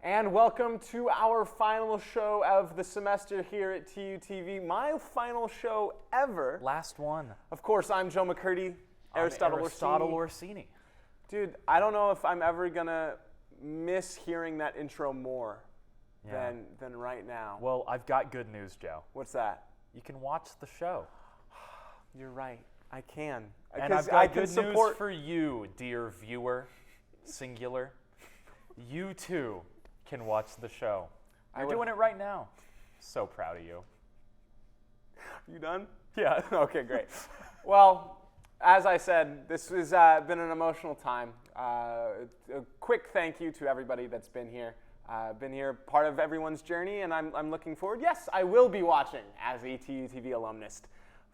And welcome to our final show of the semester here at TUTV. My final show ever. Last one. Of course, I'm Joe McCurdy, Aristotle Orsini. Dude, I don't know if I'm ever going to miss hearing that intro more than right now. Well, I've got good news, Joe. What's that? You can watch the show. You're right. I can. And I've got good news for you, dear viewer, singular. You too can watch the show. You're doing it right now. So proud of you. You done? Yeah. Okay, great. Well, as I said, this has been an emotional time. A quick thank you to everybody that's been here. Part of everyone's journey, and I'm looking forward. Yes, I will be watching as a TUTV alumnus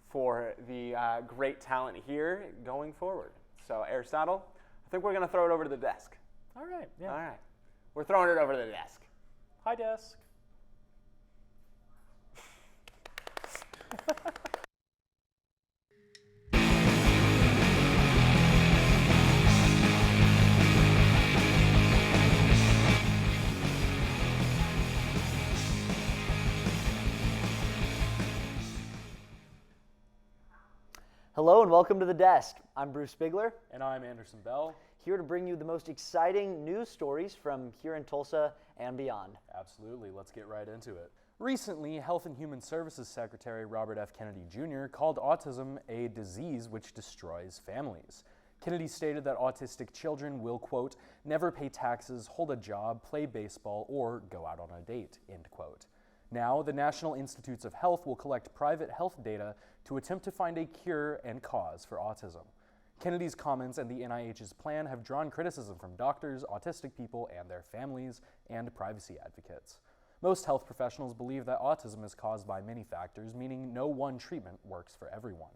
for the great talent here going forward. So, Aristotle, I think we're going to throw it over to the desk. All right. Yeah. All right. We're throwing it over to the desk. Hi, desk. Hello and welcome to The Desk. I'm Bruce Bigler. And I'm Anderson Bell. Here to bring you the most exciting news stories from here in Tulsa and beyond. Absolutely. Let's get right into it. Recently, Health and Human Services Secretary Robert F. Kennedy Jr. called autism a disease which destroys families. Kennedy stated that autistic children will, quote, never pay taxes, hold a job, play baseball, or go out on a date, end quote. Now, the National Institutes of Health will collect private health data to attempt to find a cure and cause for autism. Kennedy's comments and the NIH's plan have drawn criticism from doctors, autistic people, and their families, and privacy advocates. Most health professionals believe that autism is caused by many factors, meaning no one treatment works for everyone.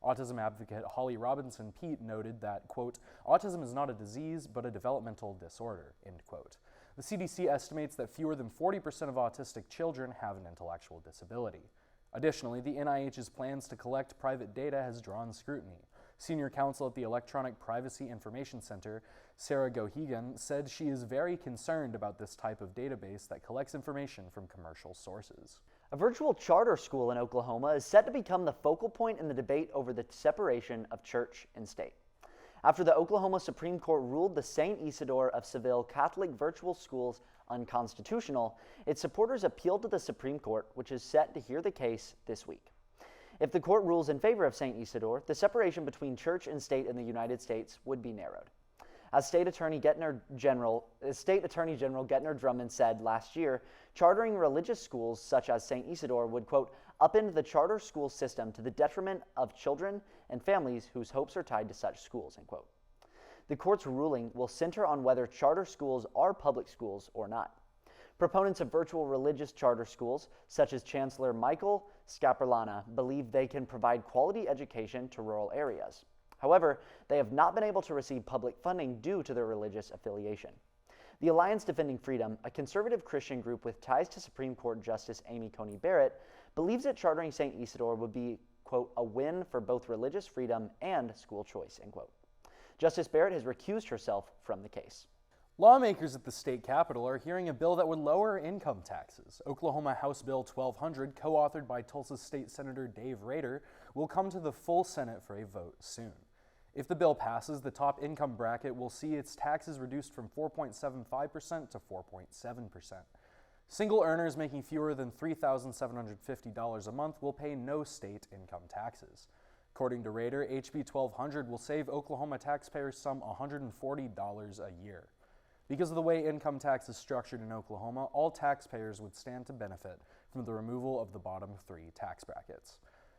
Autism advocate Holly Robinson Peete noted that, quote, autism is not a disease, but a developmental disorder, end quote. The CDC estimates that fewer than 40% of autistic children have an intellectual disability. Additionally, the NIH's plans to collect private data has drawn scrutiny. Senior counsel at the Electronic Privacy Information Center, Sarah Gohegan, said she is very concerned about this type of database that collects information from commercial sources. A virtual charter school in Oklahoma is set to become the focal point in the debate over the separation of church and state. After the Oklahoma Supreme Court ruled the St. Isidore of Seville Catholic virtual schools unconstitutional, its supporters appealed to the Supreme Court, which is set to hear the case this week. If the court rules in favor of St. Isidore, the separation between church and state in the United States would be narrowed. As State Attorney General Gettner Drummond said last year, chartering religious schools such as St. Isidore would, quote, upend the charter school system to the detriment of children and families whose hopes are tied to such schools, end quote. The court's ruling will center on whether charter schools are public schools or not. Proponents of virtual religious charter schools, such as Chancellor Michael Scaparlana, believe they can provide quality education to rural areas. However, they have not been able to receive public funding due to their religious affiliation. The Alliance Defending Freedom, a conservative Christian group with ties to Supreme Court Justice Amy Coney Barrett, believes that chartering St. Isidore would be, quote, a win for both religious freedom and school choice, end quote. Justice Barrett has recused herself from the case. Lawmakers at the state capitol are hearing a bill that would lower income taxes. Oklahoma House Bill 1200, co-authored by Tulsa State Senator Dave Rader, will come to the full Senate for a vote soon. If the bill passes, the top income bracket will see its taxes reduced from 4.75% to 4.7%. Single earners making fewer than $3,750 a month will pay no state income taxes. According to Rader, HB 1200 will save Oklahoma taxpayers some $140 a year. Because of the way income tax is structured in Oklahoma, all taxpayers would stand to benefit from the removal of the bottom three tax brackets.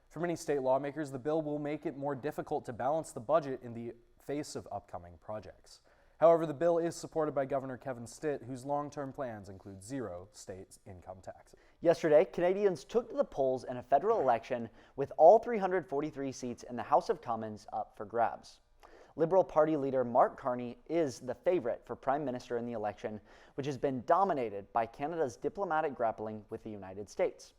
For many state lawmakers, the bill will make it more difficult to balance the budget in the face of upcoming projects. However, the bill is supported by Governor Kevin Stitt, whose long-term plans include zero state income taxes. Yesterday, Canadians took to the polls in a federal election with all 343 seats in the House of Commons up for grabs. Liberal Party leader Mark Carney is the favorite for Prime Minister in the election, which has been dominated by Canada's diplomatic grappling with the United States.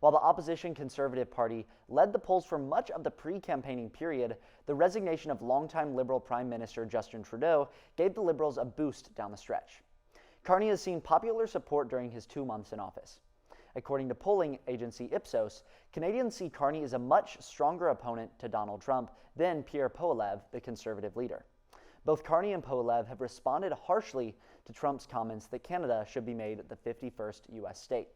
While the opposition Conservative Party led the polls for much of the pre-campaigning period, the resignation of longtime Liberal Prime Minister Justin Trudeau gave the Liberals a boost down the stretch. Carney has seen popular support during his 2 months in office. According to polling agency Ipsos, Canadians see Carney as a much stronger opponent to Donald Trump than Pierre Poilievre, the conservative leader. Both Carney and Poilievre have responded harshly to Trump's comments that Canada should be made the 51st U.S. state.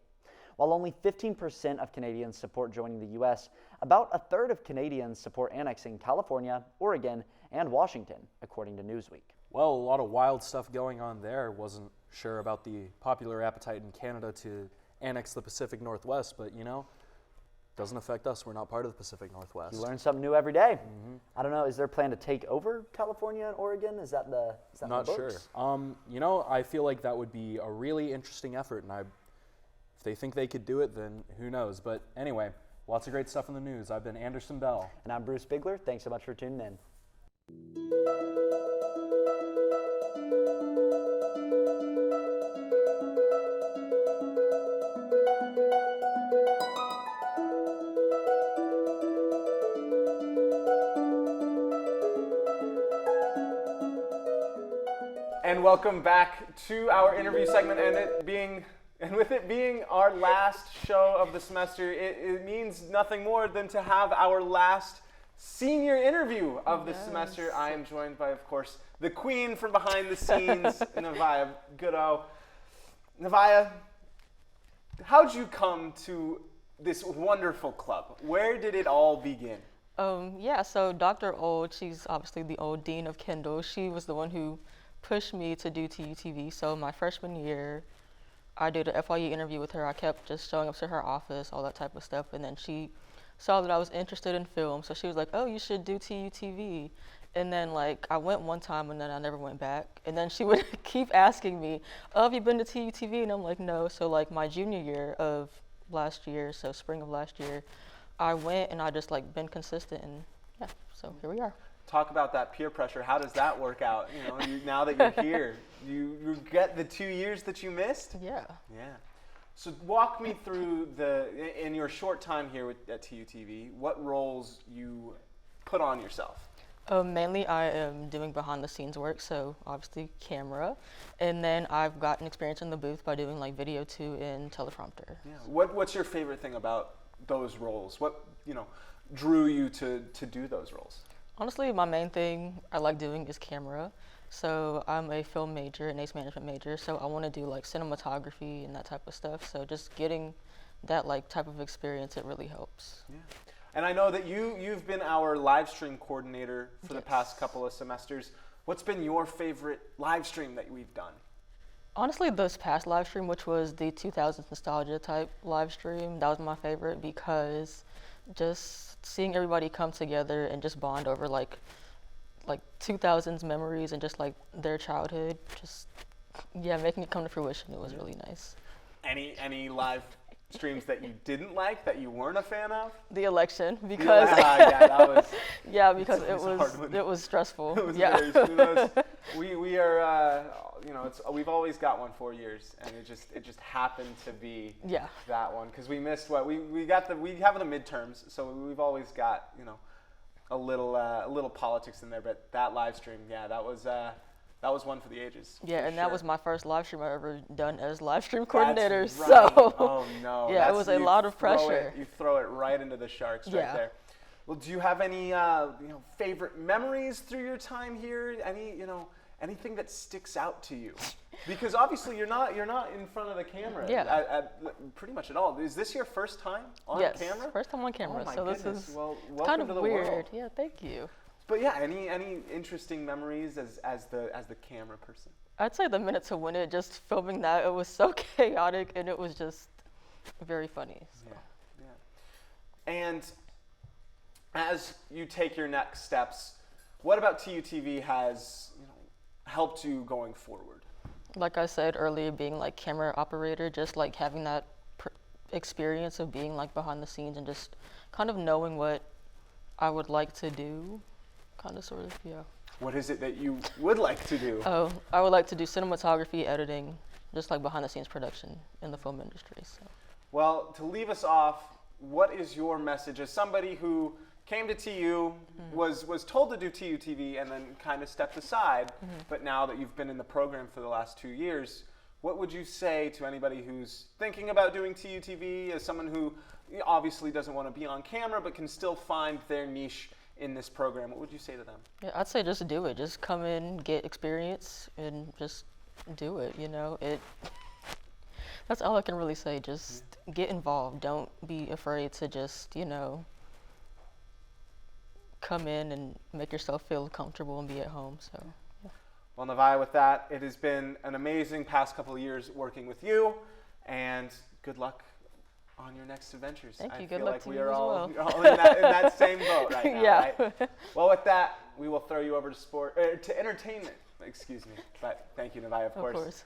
While only 15% of Canadians support joining the U.S., about a third of Canadians support annexing California, Oregon, and Washington, according to Newsweek. Well, a lot of wild stuff going on there. Wasn't sure about the popular appetite in Canada to annex the Pacific Northwest, but doesn't affect us. We're not part of the Pacific Northwest. You learn something new every day. I don't know, is there a plan to take over California and Oregon? Is that the Not the sure. books? I feel like that would be a really interesting effort, and if they think they could do it, then who knows. But anyway, lots of great stuff in the news. I've been Anderson Bell. And I'm Bruce Bigler. Thanks so much for tuning in. And welcome back to our interview segment, and with it being our last show of the semester, it means nothing more than to have our last senior interview of the semester. I am joined by, of course, the queen from behind the scenes, Navaeh. Good-o. Navaeh, how'd you come to this wonderful club? Where did it all begin? So Dr. Old, she's obviously the old dean of Kendall. She was the one who pushed me to do TUTV. So my freshman year, I did an FYE interview with her. I kept just showing up to her office, all that type of stuff. And then she saw that I was interested in film. So she was like, oh, you should do TUTV. And then I went one time and then I never went back. And then she would keep asking me, oh, have you been to TUTV? And I'm like, no. So my junior year of last year, so spring of last year, I went and I just been consistent, and so here we are. Talk about that peer pressure. How does that work out? Now that you're here, you get the 2 years that you missed? Yeah. Yeah. So walk me through in your short time here at TUTV, what roles you put on yourself? Mainly I am doing behind the scenes work, so obviously camera, and then I've gotten experience in the booth by doing video too and teleprompter. Yeah. What's your favorite thing about those roles? What drew you to do those roles? Honestly, my main thing I like doing is camera. So I'm a film major, an ACE management major, so I want to do cinematography and that type of stuff. So just getting that type of experience, it really helps. Yeah. And I know that you've been our live stream coordinator for the past couple of semesters. What's been your favorite live stream that we've done? Honestly, this past live stream, which was the 2000s nostalgia type live stream, that was my favorite because just seeing everybody come together and just bond over 2000s memories and just their childhood, making it come to fruition. It was really nice. Any live streams that you didn't like, that you weren't a fan of? The election, because that was because it was stressful. It was very smooth. We are we've always got one 4 years, and it just happened to be that one because we missed we have the midterms, so we've always got a little politics in there, but that live stream, that was one for the ages. Yeah, and sure. That was my first live stream I've ever done as live stream coordinator. That's right. So oh no, it was a lot of pressure. You throw it right into the sharks right there. Well, do you have any favorite memories through your time here? Anything that sticks out to you? Because obviously you're not in front of the camera at pretty much at all. Is this your first time on camera? Yes, first time on camera. Oh my so goodness. This is welcome kind of to the weird. world. Yeah, thank you. But yeah, any interesting memories as the camera person? I'd say the minute to win it, just filming that, it was so chaotic and it was just very funny. So. Yeah. And as you take your next steps, what about TUTV has helped you going forward? Like I said earlier, being camera operator, just having that experience of being behind the scenes and just kind of knowing what I would like to do, kind of sort of, yeah. What is it that you would like to do? Oh, I would like to do cinematography, editing, just behind the scenes production in the film industry. So. Well, to leave us off, what is your message as somebody who came to TU, was told to do TUTV and then kind of stepped aside, but now that you've been in the program for the last 2 years, what would you say to anybody who's thinking about doing TUTV, as someone who obviously doesn't want to be on camera but can still find their niche in this program? What would you say to them? Yeah, I'd say just do it. Just come in, get experience, and just do it, That's all I can really say. Just get involved. Don't be afraid to just, come in and make yourself feel comfortable and be at home. So, yeah. Well, Navaeh, with that, it has been an amazing past couple of years working with you, and good luck on your next adventures. Thank you. I Good feel luck like to we you are as all, well. all in that same boat right now, Yeah. right? Well, with that, we will throw you over to entertainment. Excuse me. But thank you, Navaeh, of course. Of course.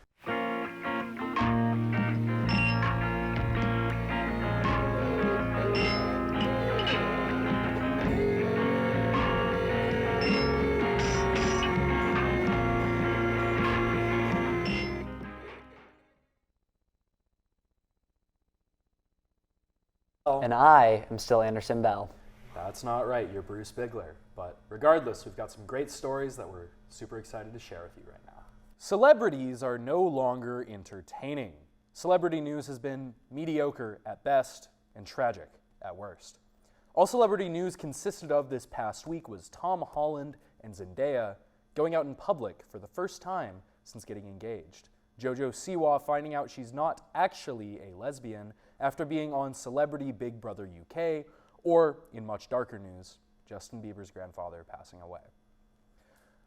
And I am still Anderson Bell. That's not right, you're Bruce Bigler. But regardless, we've got some great stories that we're super excited to share with you right now. Celebrities are no longer entertaining. Celebrity news has been mediocre at best and tragic at worst. All celebrity news consisted of this past week was Tom Holland and Zendaya going out in public for the first time since getting engaged. JoJo Siwa finding out she's not actually a lesbian after being on Celebrity Big Brother UK, or, in much darker news, Justin Bieber's grandfather passing away.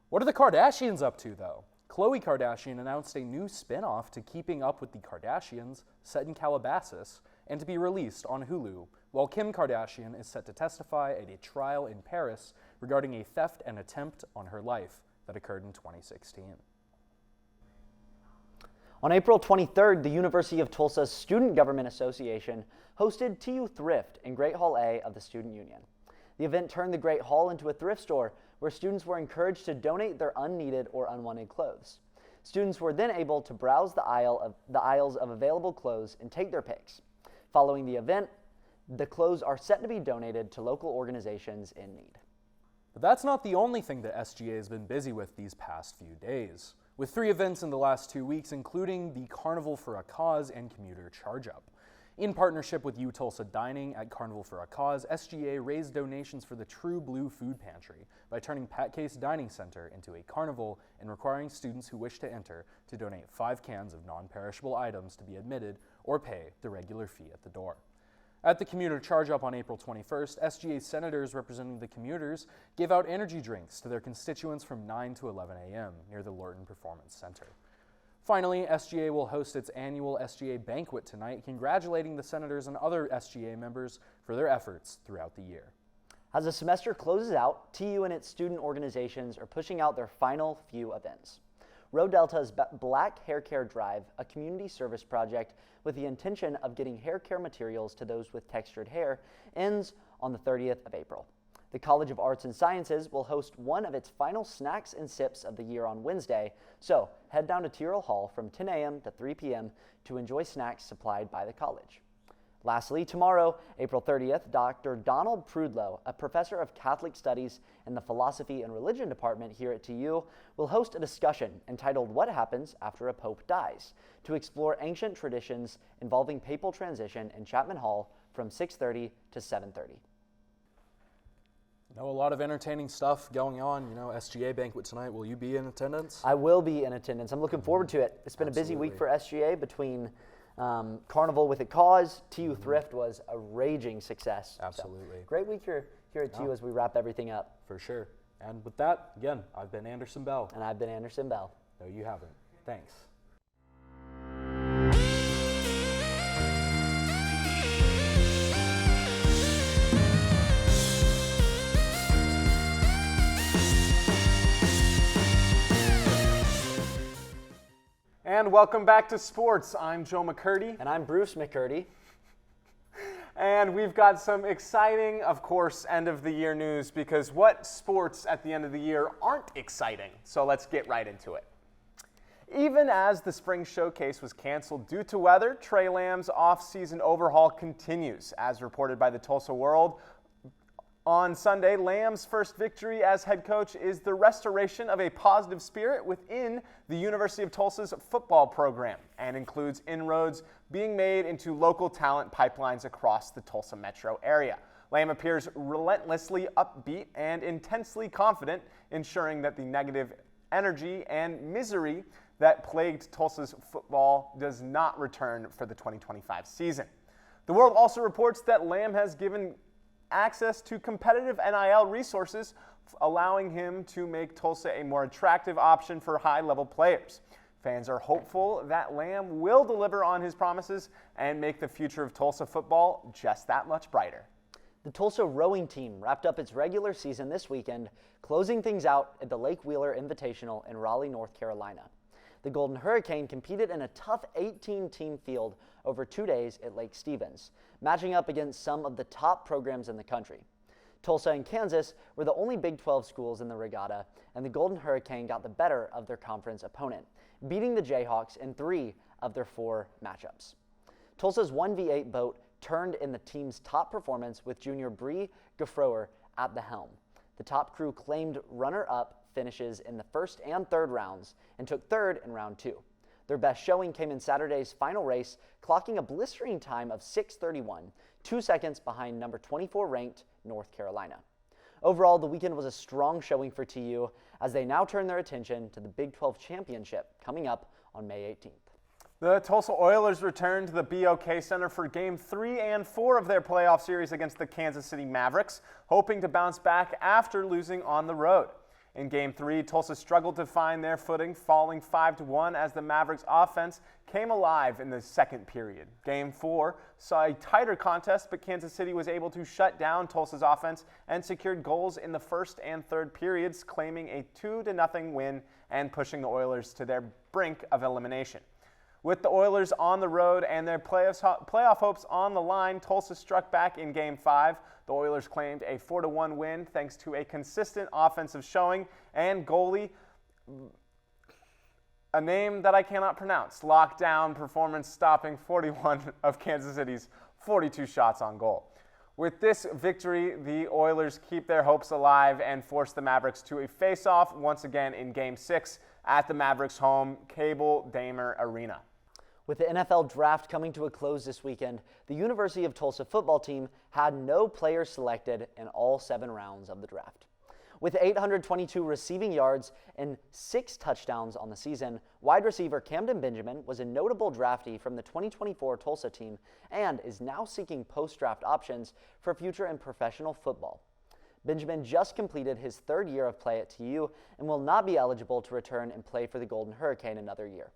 What are the Kardashians up to, though? Khloe Kardashian announced a new spin-off to Keeping Up with the Kardashians, set in Calabasas, and to be released on Hulu, while Kim Kardashian is set to testify at a trial in Paris regarding a theft and attempt on her life that occurred in 2016. On April 23rd, the University of Tulsa Student Government Association hosted TU Thrift in Great Hall A of the Student Union. The event turned the Great Hall into a thrift store where students were encouraged to donate their unneeded or unwanted clothes. Students were then able to browse the aisles of available clothes and take their picks. Following the event, the clothes are set to be donated to local organizations in need. But that's not the only thing that SGA has been busy with these past few days, with 3 events in the last 2 weeks, including the Carnival for a Cause and Commuter Charge Up. In partnership with U Tulsa Dining at Carnival for a Cause, SGA raised donations for the True Blue Food Pantry by turning Pat Case Dining Center into a carnival and requiring students who wish to enter to donate 5 cans of non-perishable items to be admitted or pay the regular fee at the door. At the Commuter Charge Up on April 21st, SGA senators representing the commuters gave out energy drinks to their constituents from 9 to 11 a.m. near the Lorton Performance Center. Finally, SGA will host its annual SGA banquet tonight, congratulating the senators and other SGA members for their efforts throughout the year. As the semester closes out, TU and its student organizations are pushing out their final few events. Rho Delta's Black Hair Care Drive, a community service project with the intention of getting hair care materials to those with textured hair, ends on the 30th of April. The College of Arts and Sciences will host one of its final snacks and sips of the year on Wednesday, so head down to Tyrrell Hall from 10 a.m. to 3 p.m. to enjoy snacks supplied by the college. Lastly, tomorrow, April 30th, Dr. Donald Prudlow, a professor of Catholic Studies in the Philosophy and Religion Department here at TU, will host a discussion entitled What Happens After a Pope Dies, to explore ancient traditions involving papal transition in Chapman Hall from 6:30 to 7:30. A lot of entertaining stuff going on. SGA banquet tonight. Will you be in attendance? I will be in attendance. I'm looking forward to it. It's been a busy week for SGA between Carnival with a Cause. TU Thrift was a raging success. Absolutely. So, great week here at TU as we wrap everything up. For sure. And with that, again, I've been Anderson Bell. And I've been Anderson Bell. No, you haven't. Thanks. And welcome back to sports. I'm Joe McCurdy. And I'm Bruce McCurdy. And we've got some exciting, of course, end of the year news, because what sports at the end of the year aren't exciting? So let's get right into it. Even as the spring showcase was canceled due to weather, Tre Lamb's off-season overhaul continues. As reported by the Tulsa World, On Sunday, Lamb's first victory as head coach is the restoration of a positive spirit within the University of Tulsa's football program and includes inroads being made into local talent pipelines across the Tulsa metro area. Lamb appears relentlessly upbeat and intensely confident, ensuring that the negative energy and misery that plagued Tulsa's football does not return for the 2025 season. The World also reports that Lamb has given access to competitive NIL resources, allowing him to make Tulsa a more attractive option for high-level players. Fans are hopeful that Lamb will deliver on his promises and make the future of Tulsa football just that much brighter. The Tulsa rowing team wrapped up its regular season this weekend, closing things out at the Lake Wheeler Invitational in Raleigh, North Carolina. The Golden Hurricane competed in a tough 18-team field over 2 days at Lake Stevens, matching up against some of the top programs in the country. Tulsa and Kansas were the only Big 12 schools in the regatta, and the Golden Hurricane got the better of their conference opponent, beating the Jayhawks in 3 of their 4 matchups. Tulsa's 1v8 boat turned in the team's top performance with junior Bree Gaffroer at the helm. The top crew claimed runner-up finishes in the first and third rounds and took third in round 2. Their best showing came in Saturday's final race, clocking a blistering time of 6:31, 2 seconds behind number 24 ranked North Carolina. Overall, the weekend was a strong showing for TU as they now turn their attention to the Big 12 championship coming up on May 18th. The Tulsa Oilers returned to the BOK Center for Game 3 and 4 of their playoff series against the Kansas City Mavericks, hoping to bounce back after losing on the road. In Game 3, Tulsa struggled to find their footing, falling 5-1 as the Mavericks' offense came alive in the second period. Game 4 saw a tighter contest, but Kansas City was able to shut down Tulsa's offense and secured goals in the first and third periods, claiming a 2-0 win and pushing the Oilers to their brink of elimination. With the Oilers on the road and their playoff hopes on the line, Tulsa struck back in Game 5. The Oilers claimed a 4-1 win thanks to a consistent offensive showing and goalie, a name that I cannot pronounce, lockdown performance stopping 41 of Kansas City's 42 shots on goal. With this victory, the Oilers keep their hopes alive and force the Mavericks to a face-off once again in Game 6 at the Mavericks' home Cable Damer Arena. With the NFL draft coming to a close this weekend, the University of Tulsa football team had no players selected in all 7 rounds of the draft. With 822 receiving yards and 6 touchdowns on the season, wide receiver Camden Benjamin was a notable draftee from the 2024 Tulsa team and is now seeking post-draft options for future in professional football. Benjamin just completed his 3rd year of play at TU and will not be eligible to return and play for the Golden Hurricane another year.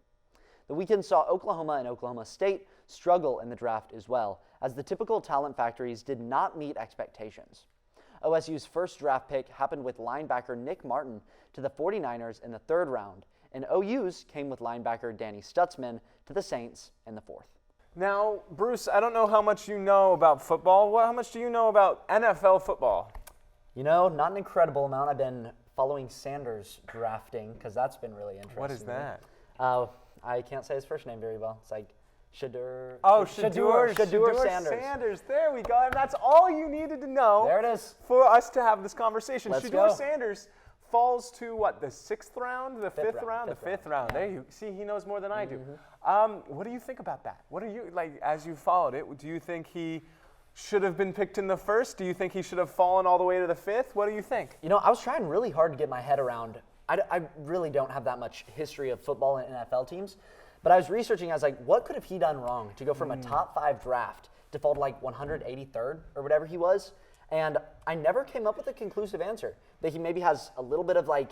The weekend saw Oklahoma and Oklahoma State struggle in the draft as well, as the typical talent factories did not meet expectations. OSU's first draft pick happened with linebacker Nick Martin to the 49ers in the 3rd round, and OU's came with linebacker Danny Stutzman to the Saints in the 4th. Now, Bruce, I don't know how much you know about football. How much do you know about NFL football? You know, not an incredible amount. I've been following Sanders drafting because that's been really interesting. What is that? I can't say his first name very well. It's like Shadur. Oh, Shadur Sanders. There we go. And that's all you needed to know. There it is. For us to have this conversation. Let's Shadur go. Sanders falls to what, the 6th round, the 5th round, the 5th round. Yeah. There you see, he knows more than I do. What do you think about that? What are you like as you followed it? Do you think he should have been picked in the 1st? Do you think he should have fallen all the way to the 5th? What do you think? You know, I was trying really hard to get my head around. I really don't have that much history of football and NFL teams, but I was researching. I was like, what could have he done wrong to go from a top 5 draft to fall to like 183rd or whatever he was? And I never came up with a conclusive answer. That he maybe has a little bit of like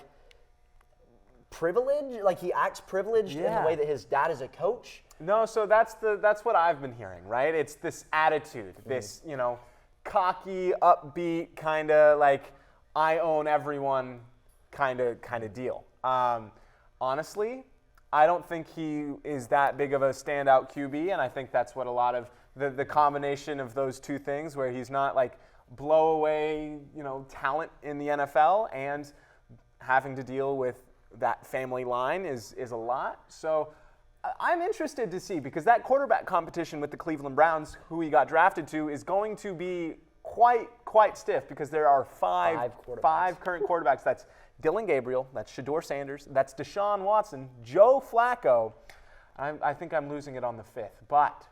privilege, like he acts privileged in the way that his dad is a coach. No, so that's what I've been hearing, right? It's this attitude, this, cocky, upbeat, kind of like I own everyone kind of deal. Honestly, I don't think he is that big of a standout QB, and I think that's what a lot of the combination of those two things, where he's not like blow away, talent in the NFL, and having to deal with that family line is a lot. So I'm interested to see, because that quarterback competition with the Cleveland Browns, who he got drafted to, is going to be quite quite stiff because there are five quarterbacks. current quarterbacks. That's Dylan Gabriel, that's Shador Sanders, that's Deshaun Watson, Joe Flacco. I think I'm losing it on the fifth, but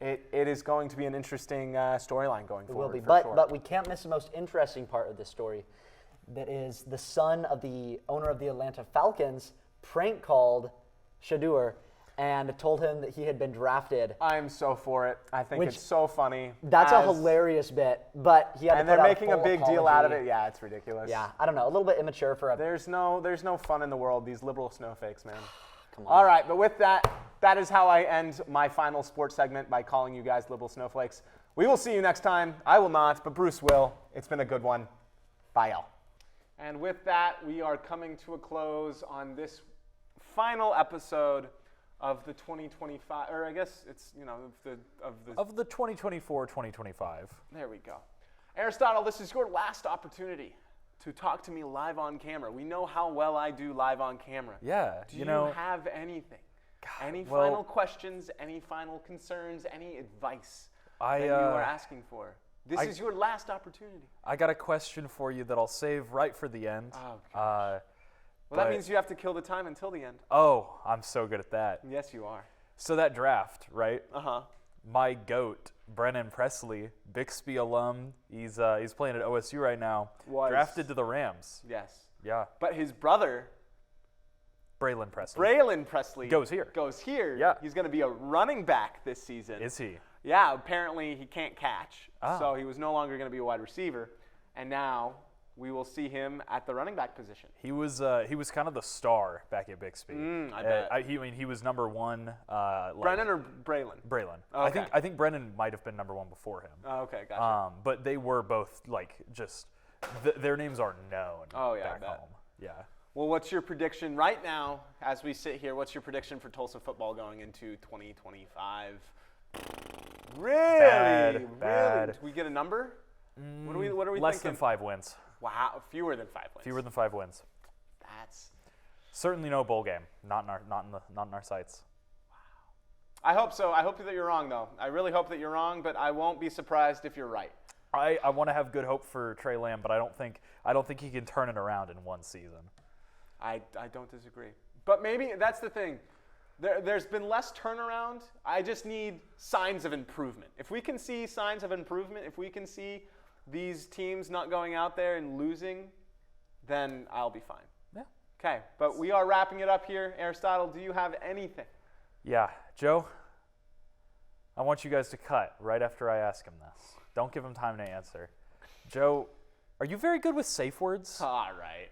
it is going to be an interesting storyline going forward. It will be, for sure. but we can't miss the most interesting part of this story. That is the son of the owner of the Atlanta Falcons prank called Shador and told him that he had been drafted. I'm so for it. I think it's so funny. That's a hilarious bit, but he had to and put they're out making a full big deal out of apology. it. Yeah, it's ridiculous. Yeah, I don't know, a little bit immature for a. There's no fun in the world. These liberal snowflakes, man. Come on. All right, but with that, that is how I end my final sports segment by calling you guys liberal snowflakes. We will see you next time. I will not, but Bruce will. It's been a good one. Bye, y'all. And with that, we are coming to a close on this final episode of the 2025, or I guess it's, Of the 2024-2025. There we go. Aristotle, this is your last opportunity to talk to me live on camera. We know how well I do live on camera. Yeah, Do you have anything? Any final questions, any final concerns, any advice that you are asking for? This is your last opportunity. I got a question for you that I'll save right for the end. Oh, gosh. Well, that means you have to kill the time until the end. Oh, I'm so good at that. Yes, you are. So that draft, right? Uh-huh. My GOAT, Brennan Presley, Bixby alum, he's playing at OSU right now, drafted to the Rams. Yes. Yeah. But his brother, Braylon Presley. Braylon Presley, Goes here. Yeah. He's going to be a running back this season. Is he? Yeah, apparently he can't catch, so he was no longer going to be a wide receiver, and now we will see him at the running back position. He was kind of the star back at Bixby. I bet. He was number one. Brennan or Braylon? Braylon. Okay. I think Brennan might have been number one before him. Oh, okay, gotcha. But they were both their names are known. Oh, yeah, I back bet. home. Yeah. Well, what's your prediction right now as we sit here? What's your prediction for Tulsa football going into 2025? Really? Bad. Do we get a number? What are we Less thinking? than 5 wins. Wow, fewer than 5 wins. Fewer than 5 wins. That's. Certainly no bowl game. Not in our sights. I hope so. I hope that you're wrong, though. I really hope that you're wrong, but I won't be surprised if you're right. I want to have good hope for Tre Lamb, but I don't think he can turn it around in one season. I don't disagree. But maybe that's the thing. There's been less turnaround. I just need signs of improvement. If we can see signs of improvement, if we can see these teams not going out there and losing, then I'll be fine. Yeah. Okay, but we are wrapping it up here. Aristotle, do you have anything? Yeah. Joe, I want you guys to cut right after I ask him this. Don't give him time to answer. Joe, are you very good with safe words? All right.